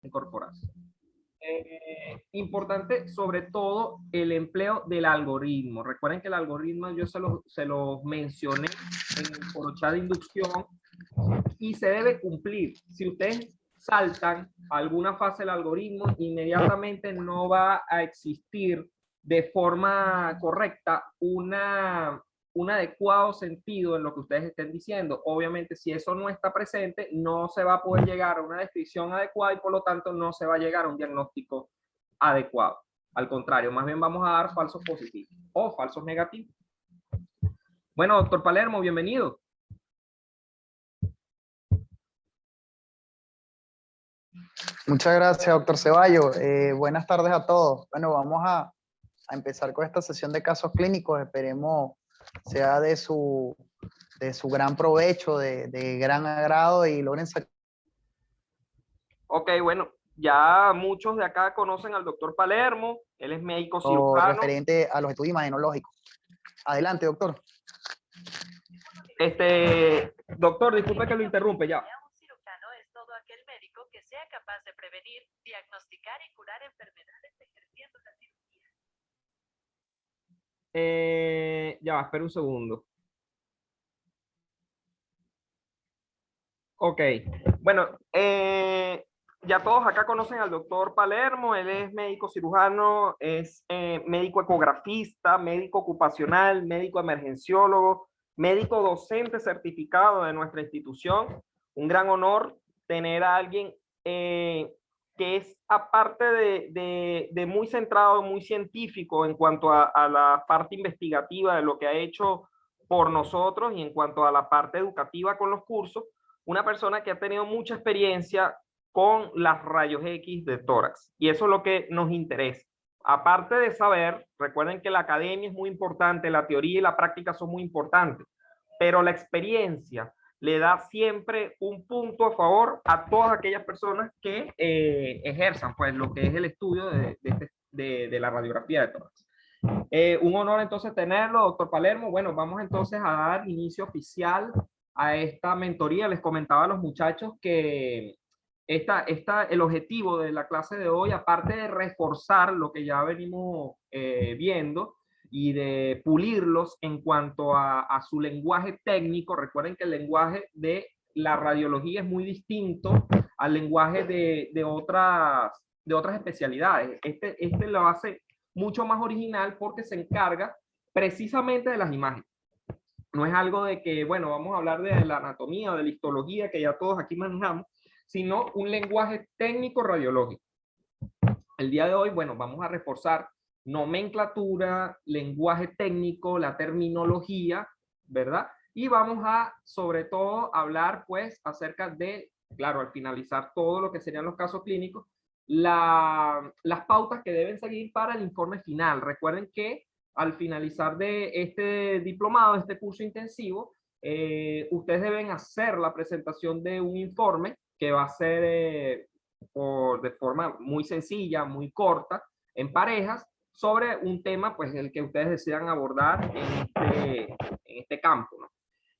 incorporarse. Importante sobre todo el empleo del algoritmo. Recuerden que el algoritmo yo se los mencioné por chat de inducción y se debe cumplir. Si ustedes saltan alguna fase del algoritmo, inmediatamente no va a existir de forma correcta un adecuado sentido en lo que ustedes estén diciendo. Obviamente, si eso no está presente, no se va a poder llegar a una descripción adecuada y por lo tanto no se va a llegar a un diagnóstico adecuado. Al contrario, más bien vamos a dar falsos positivos o falsos negativos. Bueno, doctor Palermo, bienvenido. Muchas gracias, doctor Ceballos. Buenas tardes a todos. Bueno, vamos a empezar con esta sesión de casos clínicos. Esperemos sea de su gran provecho, de gran agrado y logren sacar. Ok, bueno, ya muchos de acá conocen al doctor Palermo. Él es médico cirujano. Referente a los estudios imagenológicos. Adelante, doctor. Doctor, disculpe que lo interrumpe ya. Un cirujano es todo aquel médico que sea capaz de prevenir, diagnosticar y curar enfermedades ejerciendo la cirugía. Ya va, espera un segundo. Ok, bueno, ya todos acá conocen al doctor Palermo. Él es médico cirujano, es médico ecografista, médico ocupacional, médico emergenciólogo, médico docente certificado de nuestra institución. Un gran honor tener a alguien que es, aparte de muy centrado, muy científico en cuanto a la parte investigativa de lo que ha hecho por nosotros y en cuanto a la parte educativa con los cursos, una persona que ha tenido mucha experiencia con las rayos X de tórax. Y eso es lo que nos interesa. Aparte de saber, recuerden que la academia es muy importante, la teoría y la práctica son muy importantes, pero la experiencia le da siempre un punto a favor a todas aquellas personas que ejerzan pues lo que es el estudio de la radiografía de tórax. Un honor entonces tenerlo, doctor Palermo. Bueno, vamos entonces a dar inicio oficial a esta mentoría. Les comentaba a los muchachos que el objetivo de la clase de hoy, aparte de reforzar lo que ya venimos viendo y de pulirlos en cuanto a su lenguaje técnico. Recuerden que el lenguaje de la radiología es muy distinto al lenguaje de otras especialidades. Este lo hace mucho más original porque se encarga precisamente de las imágenes. No es algo de que, bueno, vamos a hablar de la anatomía o de la histología que ya todos aquí manejamos, sino un lenguaje técnico radiológico. El día de hoy, bueno, vamos a reforzar nomenclatura, lenguaje técnico, la terminología, ¿verdad? Y vamos a, sobre todo, hablar, pues, acerca de, claro, al finalizar todo lo que serían los casos clínicos, las pautas que deben seguir para el informe final. Recuerden que al finalizar de este diplomado, de este curso intensivo, ustedes deben hacer la presentación de un informe que va a ser de forma muy sencilla, muy corta, en parejas, sobre un tema, pues, el que ustedes desean abordar en este campo, ¿no?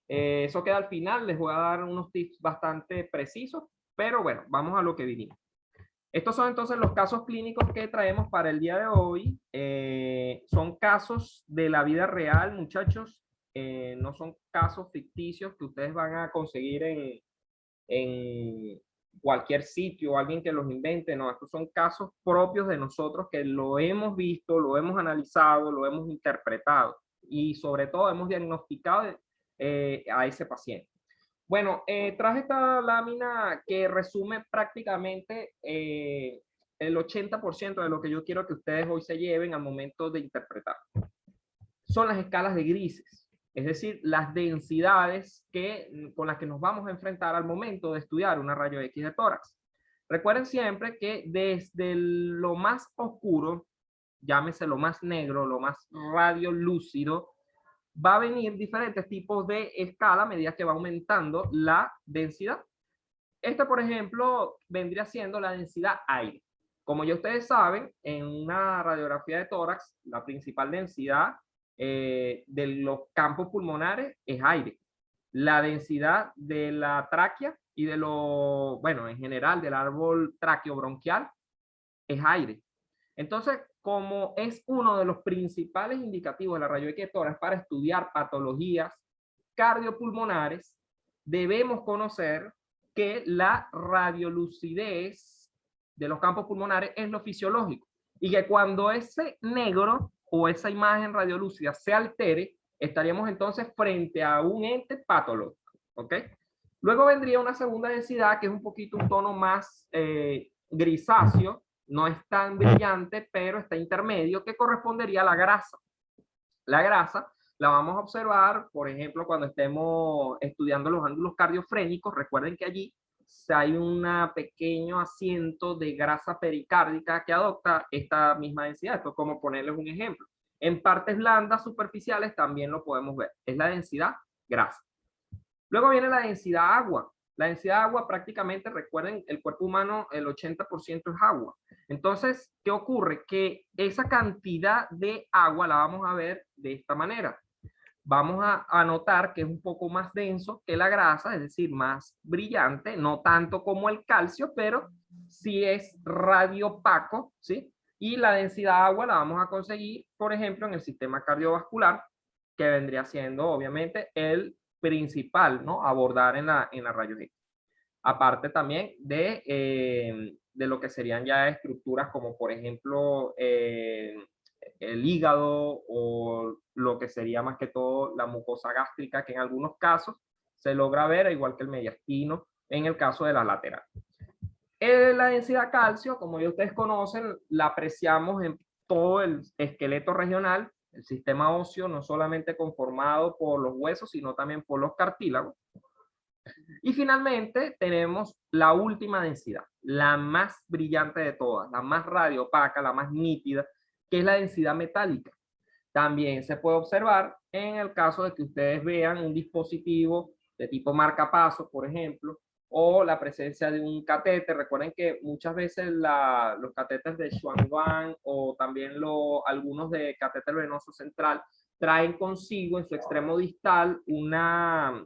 Eso queda al final. Les voy a dar unos tips bastante precisos, pero bueno, vamos a lo que vinimos. Estos son entonces los casos clínicos que traemos para el día de hoy. Son casos de la vida real, muchachos. No son casos ficticios que ustedes van a conseguir en cualquier sitio, alguien que los invente. No, estos son casos propios de nosotros que lo hemos visto, lo hemos analizado, lo hemos interpretado y sobre todo hemos diagnosticado a ese paciente. Bueno, traje esta lámina que resume prácticamente el 80% de lo que yo quiero que ustedes hoy se lleven al momento de interpretar. Son las escalas de grises, es decir, las densidades con las que nos vamos a enfrentar al momento de estudiar una rayo X de tórax. Recuerden siempre que desde lo más oscuro, llámese lo más negro, lo más radiolúcido, va a venir diferentes tipos de escala a medida que va aumentando la densidad. Esta, por ejemplo, vendría siendo la densidad aire. Como ya ustedes saben, en una radiografía de tórax, la principal densidad de los campos pulmonares es aire. La densidad de la tráquea y de lo, bueno, en general del árbol traqueobronquial es aire. Entonces, como es uno de los principales indicativos de la radioequia de tórax para estudiar patologías cardiopulmonares, debemos conocer que la radiolucidez de los campos pulmonares es lo fisiológico y que cuando ese negro o esa imagen radiolúcida se altere, estaríamos entonces frente a un ente patológico, ¿ok? Luego vendría una segunda densidad que es un poquito un tono más grisáceo, no es tan brillante, pero está intermedio, que correspondería a la grasa. La grasa la vamos a observar, por ejemplo, cuando estemos estudiando los ángulos cardiofrénicos. Recuerden que allí hay un pequeño asiento de grasa pericárdica que adopta esta misma densidad. Esto es como ponerles un ejemplo. En partes blandas superficiales también lo podemos ver. Es la densidad grasa. Luego viene la densidad agua. La densidad agua prácticamente, recuerden, el cuerpo humano, el 80% es agua. Entonces, ¿qué ocurre? Que esa cantidad de agua la vamos a ver de esta manera. Vamos a notar que es un poco más denso que la grasa, es decir, más brillante, no tanto como el calcio, pero sí es radiopaco, ¿sí? Y la densidad agua la vamos a conseguir, por ejemplo, en el sistema cardiovascular, que vendría siendo, obviamente, el principal, ¿no? Abordar en la rayos X. Aparte también de lo que serían ya estructuras como, por ejemplo, el hígado o lo que sería más que todo la mucosa gástrica, que en algunos casos se logra ver, igual que el mediastino, en el caso de la lateral. La densidad calcio, como ya ustedes conocen, la apreciamos en todo el esqueleto regional, el sistema óseo, no solamente conformado por los huesos, sino también por los cartílagos. Y finalmente tenemos la última densidad, la más brillante de todas, la más radiopaca, la más nítida, que es la densidad metálica. También se puede observar en el caso de que ustedes vean un dispositivo de tipo marcapasos, por ejemplo, o la presencia de un catéter. Recuerden que muchas veces los catéteres de Schwann o también algunos de catéter venoso central traen consigo en su extremo distal una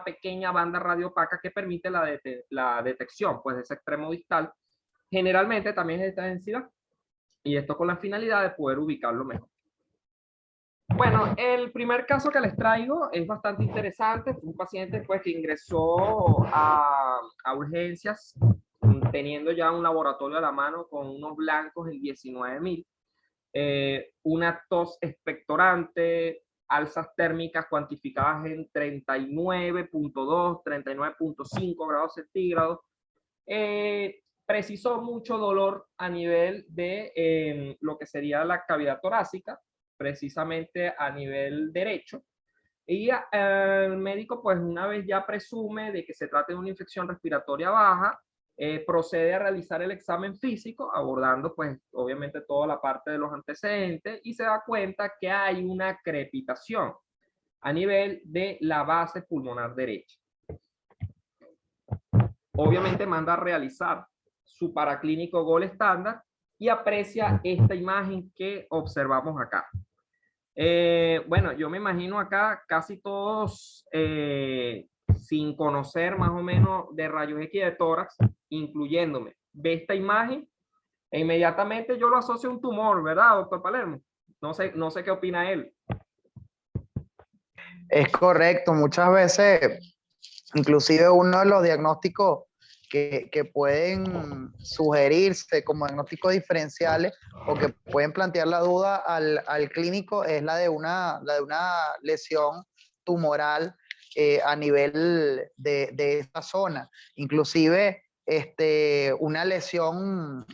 pequeña banda radiopaca que permite la detección pues, de ese extremo distal. Generalmente también es de esta densidad, y esto con la finalidad de poder ubicarlo mejor. Bueno, el primer caso que les traigo es bastante interesante. Fue un paciente pues, que ingresó a urgencias teniendo ya un laboratorio a la mano con unos blancos en 19.000, una tos expectorante, alzas térmicas cuantificadas en 39.2, 39.5 grados centígrados. Precisó mucho dolor a nivel de lo que sería la cavidad torácica, precisamente a nivel derecho. Y el médico, pues una vez ya presume de que se trata de una infección respiratoria baja, procede a realizar el examen físico, abordando pues obviamente toda la parte de los antecedentes, y se da cuenta que hay una crepitación a nivel de la base pulmonar derecha. Obviamente manda a realizar su paraclínico gol estándar y aprecia esta imagen que observamos acá. Bueno, yo me imagino acá casi todos sin conocer más o menos de rayos X de tórax, incluyéndome, ve esta imagen e inmediatamente yo lo asocio a un tumor, ¿verdad, doctor Palermo? No sé qué opina él. Es correcto, muchas veces, inclusive uno de los diagnósticos que pueden sugerirse como diagnósticos diferenciales o que pueden plantear la duda al clínico es la de una lesión tumoral a nivel de esta zona. Inclusive una lesión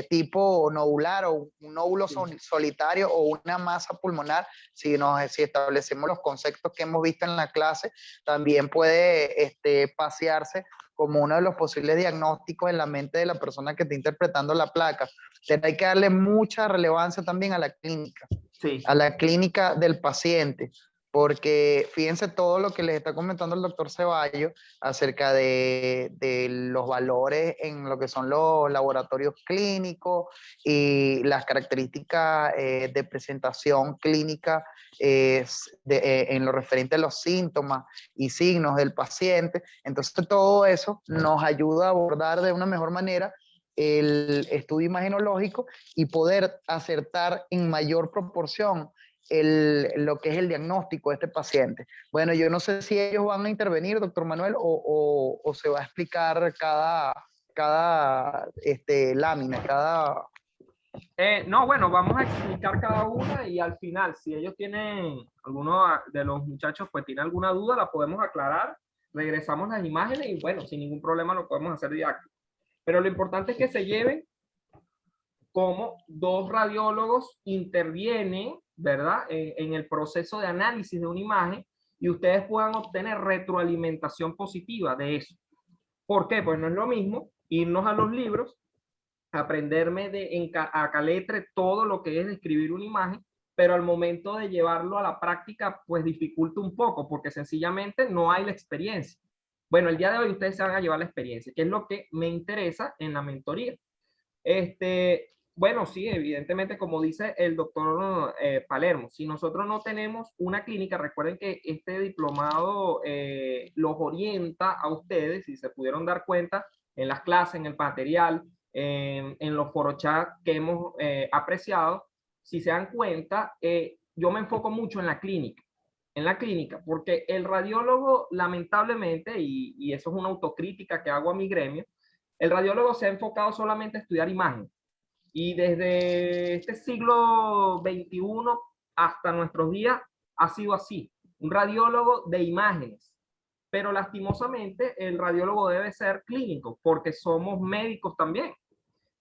tipo nodular o un nódulo solitario o una masa pulmonar, si establecemos los conceptos que hemos visto en la clase, también puede pasearse como uno de los posibles diagnósticos en la mente de la persona que está interpretando la placa. Pero hay que darle mucha relevancia también a la clínica, Sí. a la clínica del paciente, porque fíjense todo lo que les está comentando el doctor Ceballos acerca de los valores en lo que son los laboratorios clínicos y las características de presentación clínica en lo referente a los síntomas y signos del paciente. Entonces todo eso nos ayuda a abordar de una mejor manera el estudio imagenológico y poder acertar en mayor proporción lo que es el diagnóstico de este paciente. Bueno, yo no sé si ellos van a intervenir, doctor Manuel, o se va a explicar cada lámina, cada... No, bueno, vamos a explicar cada una y al final, si ellos tienen, alguno de los muchachos pues tiene alguna duda, la podemos aclarar, regresamos las imágenes y bueno, sin ningún problema lo podemos hacer didáctico. Pero lo importante es que se lleven cómo dos radiólogos intervienen, ¿verdad? En el proceso de análisis de una imagen y ustedes puedan obtener retroalimentación positiva de eso. ¿Por qué? Pues no es lo mismo irnos a los libros, aprenderme a caletre todo lo que es escribir una imagen, pero al momento de llevarlo a la práctica, pues dificulta un poco, porque sencillamente no hay la experiencia. Bueno, el día de hoy ustedes se van a llevar la experiencia, que es lo que me interesa en la mentoría. Bueno, sí, evidentemente, como dice el doctor Palermo, si nosotros no tenemos una clínica, recuerden que este diplomado los orienta a ustedes, si se pudieron dar cuenta, en las clases, en el material, en los forochats que hemos apreciado, si se dan cuenta, yo me enfoco mucho en la clínica, porque el radiólogo, lamentablemente, y eso es una autocrítica que hago a mi gremio, el radiólogo se ha enfocado solamente a estudiar imagen. Y desde este siglo XXI hasta nuestros días ha sido así. Un radiólogo de imágenes. Pero lastimosamente el radiólogo debe ser clínico porque somos médicos también.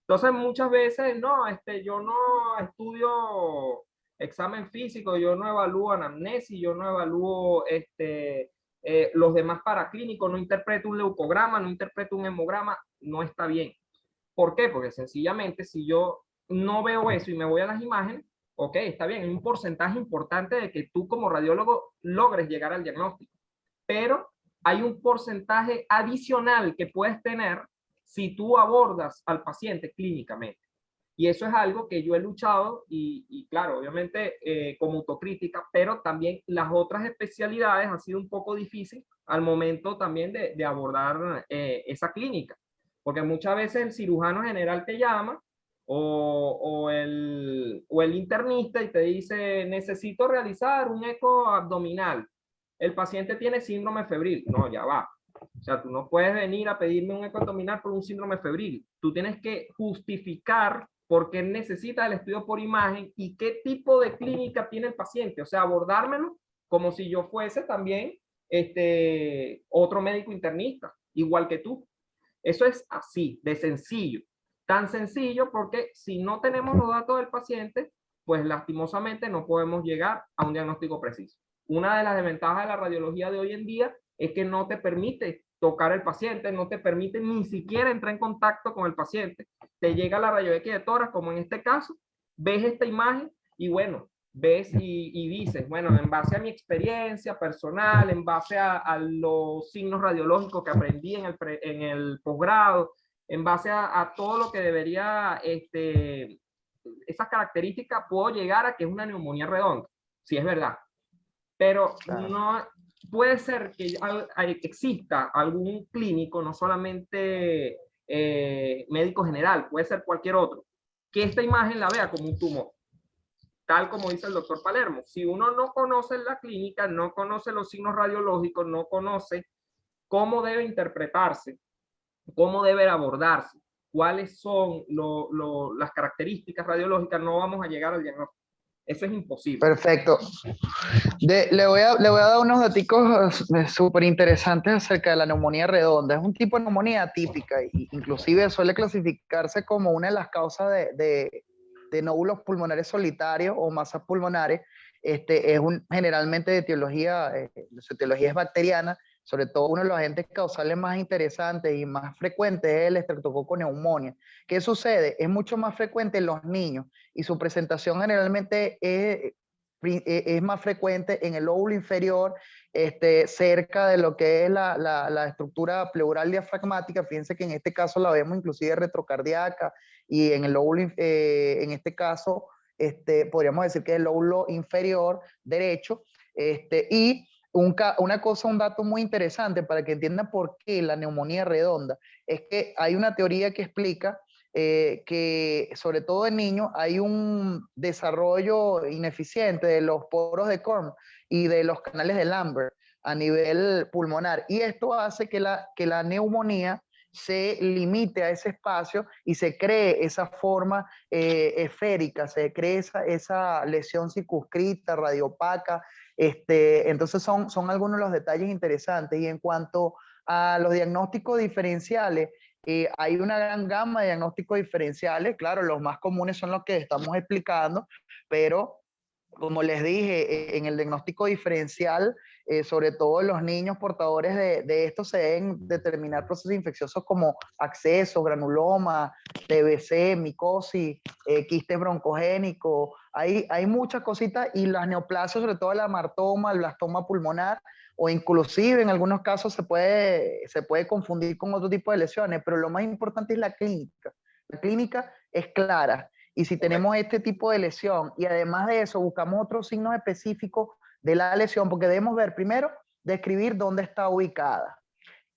Entonces muchas veces, no, yo no estudio examen físico, yo no evalúo anamnesis, yo no evalúo los demás paraclínicos, no interpreto un leucograma, no interpreto un hemograma, no está bien. ¿Por qué? Porque sencillamente si yo no veo eso y me voy a las imágenes, ok, está bien, hay un porcentaje importante de que tú como radiólogo logres llegar al diagnóstico, pero hay un porcentaje adicional que puedes tener si tú abordas al paciente clínicamente. Y eso es algo que yo he luchado y claro, obviamente como autocrítica, pero también las otras especialidades ha sido un poco difícil al momento también de abordar esa clínica. Porque muchas veces el cirujano general te llama o el internista y te dice, necesito realizar un eco abdominal. El paciente tiene síndrome febril. No, ya va. O sea, tú no puedes venir a pedirme un eco abdominal por un síndrome febril. Tú tienes que justificar por qué necesita el estudio por imagen y qué tipo de clínica tiene el paciente. O sea, abordármelo como si yo fuese también otro médico internista, igual que tú. Eso es así, de sencillo. Tan sencillo porque si no tenemos los datos del paciente, pues lastimosamente no podemos llegar a un diagnóstico preciso. Una de las desventajas de la radiología de hoy en día es que no te permite tocar al paciente, no te permite ni siquiera entrar en contacto con el paciente. Te llega la radioequia de tórax, como en este caso, ves esta imagen y bueno, ves y dices, bueno, en base a mi experiencia personal, en base a los signos radiológicos que aprendí en el posgrado, en base a todo lo que debería, esas características, puedo llegar a que es una neumonía redonda, si es verdad. Pero claro, no puede ser que exista algún clínico, no solamente médico general, puede ser cualquier otro, que esta imagen la vea como un tumor. Tal como dice el doctor Palermo, si uno no conoce la clínica, no conoce los signos radiológicos, no conoce cómo debe interpretarse, cómo debe abordarse, cuáles son las características radiológicas, no vamos a llegar al diagnóstico. Eso es imposible. Perfecto. Le voy a dar unos datos súper interesantes acerca de la neumonía redonda. Es un tipo de neumonía atípica e inclusive suele clasificarse como una de las causas de nódulos pulmonares solitarios o masas pulmonares. Es generalmente de etiología, su etiología es bacteriana, sobre todo uno de los agentes causales más interesantes y más frecuentes es el Streptococcus pneumoniae. ¿Qué sucede? Es mucho más frecuente en los niños y su presentación generalmente es más frecuente en el lóbulo inferior, cerca de lo que es la estructura pleural diafragmática. Fíjense que en este caso la vemos inclusive retrocardíaca, y en el lóbulo, en este caso, podríamos decir que es el lóbulo inferior derecho. Y una cosa, un dato muy interesante para que entiendan por qué la neumonía redonda, es que hay una teoría que explica que sobre todo en niños hay un desarrollo ineficiente de los poros de Corn y de los canales de Lambert a nivel pulmonar, y esto hace que la neumonía se limite a ese espacio y se cree esa forma esférica, se cree esa lesión circunscrita, radiopaca. Entonces son algunos de los detalles interesantes. Y en cuanto a los diagnósticos diferenciales, hay una gran gama de diagnósticos diferenciales. Claro, los más comunes son los que estamos explicando, pero como les dije, en el diagnóstico diferencial, sobre todo en los niños portadores de esto, se deben determinar procesos infecciosos como abscesos, granuloma, TBC, micosis, quiste broncogénico. Hay muchas cositas, y las neoplasias, sobre todo el amartoma, el blastoma pulmonar, o inclusive en algunos casos se puede confundir con otro tipo de lesiones, pero lo más importante es la clínica. La clínica es clara. Y si tenemos este tipo de lesión, y además de eso buscamos otros signos específicos de la lesión, porque debemos ver primero, describir dónde está ubicada,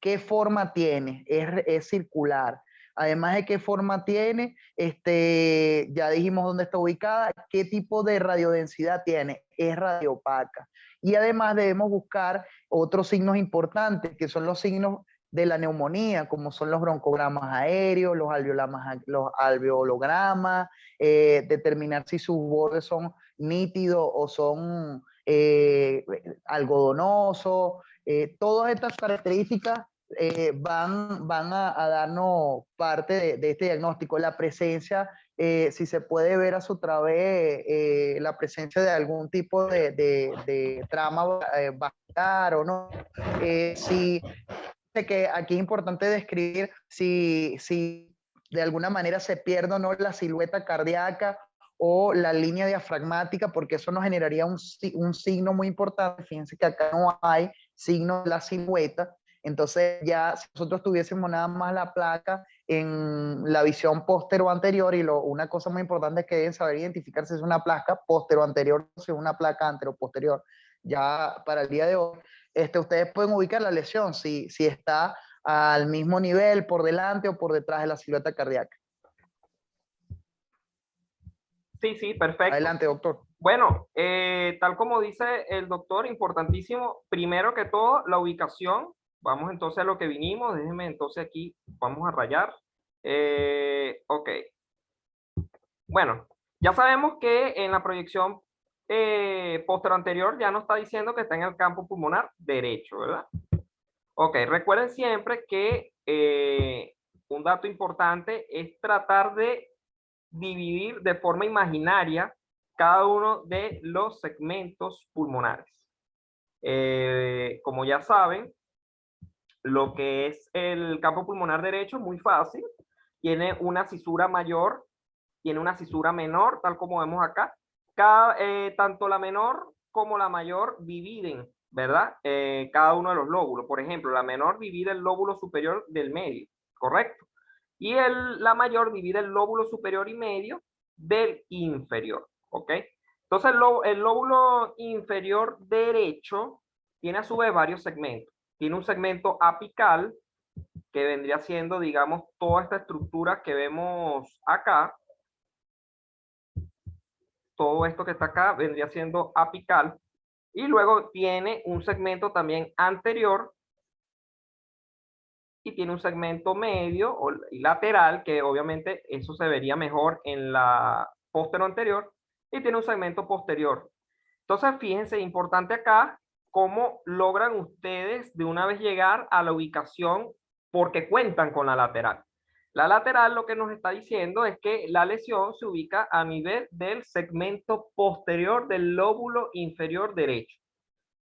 qué forma tiene, es circular. Además de qué forma tiene, ya dijimos dónde está ubicada, qué tipo de radiodensidad tiene, es radiopaca. Y además debemos buscar otros signos importantes, que son los signos de la neumonía, como son los broncogramas aéreos, los alveologramas, determinar si sus bordes son nítidos o son algodonosos. Todas estas características van a darnos parte de este diagnóstico. La presencia, si se puede ver a su través, la presencia de algún tipo de trama vascular o no. Si que aquí es importante describir si de alguna manera se pierde o no la silueta cardíaca o la línea diafragmática, porque eso nos generaría un signo muy importante. Fíjense que acá no hay signo de la silueta. Entonces ya si nosotros tuviésemos nada más la placa en la visión póstero anterior, y una cosa muy importante es que deben saber identificar si es una placa póstero anterior o si es una placa antero posterior. Ya para el día de hoy, ustedes pueden ubicar la lesión si está al mismo nivel, por delante o por detrás de la silueta cardíaca. Sí, sí, perfecto. Adelante, doctor. Bueno, tal como dice el doctor, importantísimo, primero que todo, la ubicación. Vamos entonces a lo que vinimos. Déjenme entonces aquí, vamos a rayar. Ok. Bueno, ya sabemos que en la proyección posterior anterior ya nos está diciendo que está en el campo pulmonar derecho, ¿verdad? Ok, recuerden siempre que un dato importante es tratar de dividir de forma imaginaria cada uno de los segmentos pulmonares. Como ya saben, lo que es el campo pulmonar derecho es muy fácil. Tiene una cisura mayor, tiene una cisura menor, tal como vemos acá. Tanto la menor como la mayor dividen, ¿verdad? Cada uno de los lóbulos. Por ejemplo, la menor divide el lóbulo superior del medio, ¿correcto? Y la mayor divide el lóbulo superior y medio del inferior, ¿ok? Entonces el lóbulo inferior derecho tiene a su vez varios segmentos. Tiene un segmento apical, que vendría siendo, digamos, toda esta estructura que vemos acá. Todo esto que está acá vendría siendo apical. Y luego tiene un segmento también anterior, y tiene un segmento medio y lateral, que obviamente eso se vería mejor en la póstero anterior, y tiene un segmento posterior. Entonces, fíjense, importante acá, cómo logran ustedes de una vez llegar a la ubicación, porque cuentan con la lateral. La lateral lo que nos está diciendo es que la lesión se ubica a nivel del segmento posterior del lóbulo inferior derecho.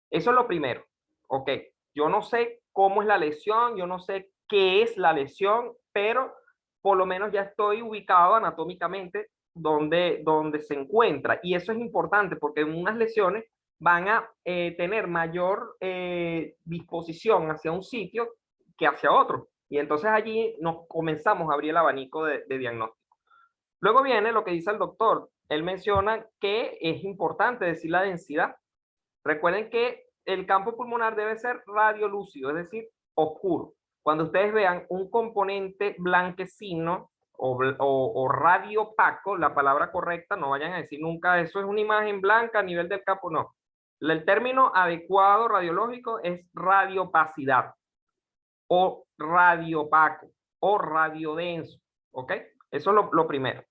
Eso es lo primero. Ok, yo no sé cómo es la lesión, yo no sé qué es la lesión, pero por lo menos ya estoy ubicado anatómicamente donde se encuentra. Y eso es importante porque unas lesiones van a tener mayor disposición hacia un sitio que hacia otro. Y entonces allí nos comenzamos a abrir el abanico de diagnóstico. Luego viene lo que dice el doctor. Él menciona que es importante decir la densidad. Recuerden que el campo pulmonar debe ser radiolúcido, es decir, oscuro. Cuando ustedes vean un componente blanquecino o radio opaco, la palabra correcta, no vayan a decir nunca eso es una imagen blanca a nivel del campo, no. El término adecuado radiológico es radiopacidad o radiopaco o radiodenso, ¿ok? Eso es lo primero.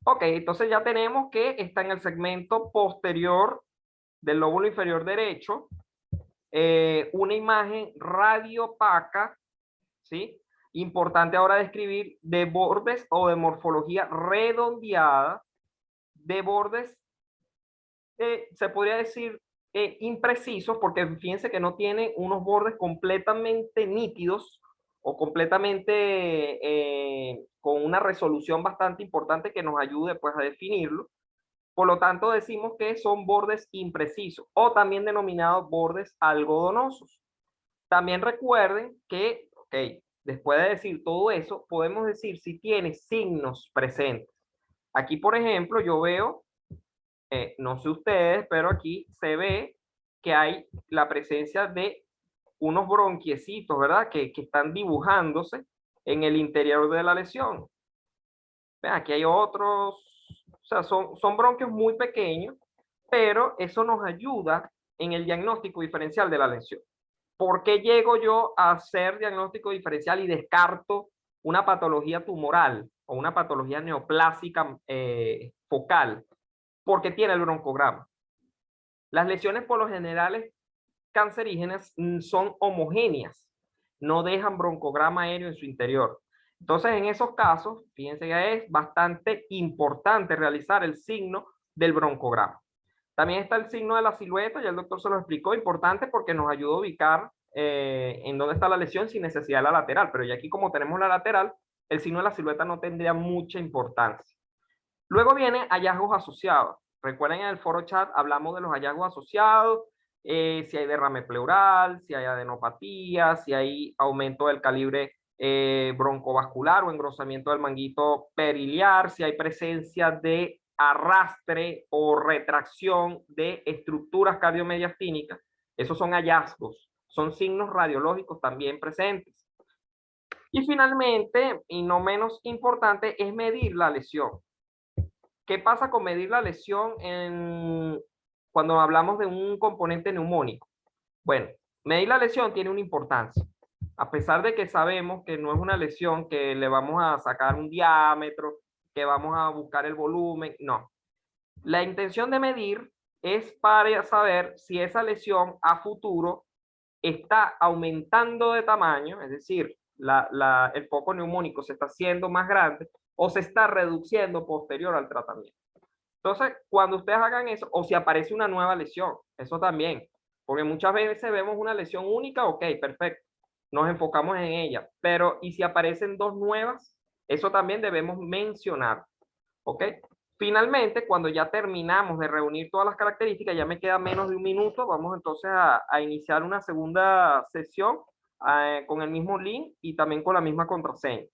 Ok, entonces ya tenemos que está en el segmento posterior del lóbulo inferior derecho, una imagen radiopaca, ¿sí? Importante ahora describir de bordes o de morfología redondeada, de bordes, se podría decir imprecisos, porque fíjense que no tienen unos bordes completamente nítidos o completamente con una resolución bastante importante que nos ayude pues a definirlo. Por lo tanto, decimos que son bordes imprecisos o también denominados bordes algodonosos. También recuerden que, ok, después de decir todo eso, podemos decir si tiene signos presentes. Aquí, por ejemplo, yo veo, no sé ustedes, pero aquí se ve que hay la presencia de unos bronquiecitos, ¿verdad? Que están dibujándose en el interior de la lesión. Vean, aquí hay otros, o sea, son bronquios muy pequeños, pero eso nos ayuda en el diagnóstico diferencial de la lesión. ¿Por qué llego yo a hacer diagnóstico diferencial y descarto una patología tumoral o una patología neoplásica focal? Porque tiene el broncograma. Las lesiones por lo general cancerígenas son homogéneas, no dejan broncograma aéreo en su interior. Entonces, en esos casos, fíjense que es bastante importante realizar el signo del broncograma. También está el signo de la silueta, ya el doctor se lo explicó, importante porque nos ayuda a ubicar en dónde está la lesión sin necesidad de la lateral, pero ya aquí como tenemos la lateral, el signo de la silueta no tendría mucha importancia. Luego vienen hallazgos asociados. Recuerden en el foro chat hablamos de los hallazgos asociados, si hay derrame pleural, si hay adenopatía, si hay aumento del calibre broncovascular o engrosamiento del manguito periliar, si hay presencia de arrastre o retracción de estructuras cardiomediastínicas. Esos son hallazgos, son signos radiológicos también presentes. Y finalmente, y no menos importante, es medir la lesión. ¿Qué pasa con medir la lesión cuando hablamos de un componente neumónico? Bueno, medir la lesión tiene una importancia. A pesar de que sabemos que no es una lesión que le vamos a sacar un diámetro, que vamos a buscar el volumen, no. La intención de medir es para saber si esa lesión a futuro está aumentando de tamaño, es decir, el foco neumónico se está haciendo más grande o se está reduciendo posterior al tratamiento. Entonces, cuando ustedes hagan eso, o si aparece una nueva lesión, eso también, porque muchas veces vemos una lesión única, ok, perfecto, nos enfocamos en ella, pero ¿y si aparecen dos nuevas? Eso también debemos mencionar, ¿ok? Finalmente, cuando ya terminamos de reunir todas las características, ya me queda menos de un minuto, vamos entonces a iniciar una segunda sesión con el mismo link y también con la misma contraseña.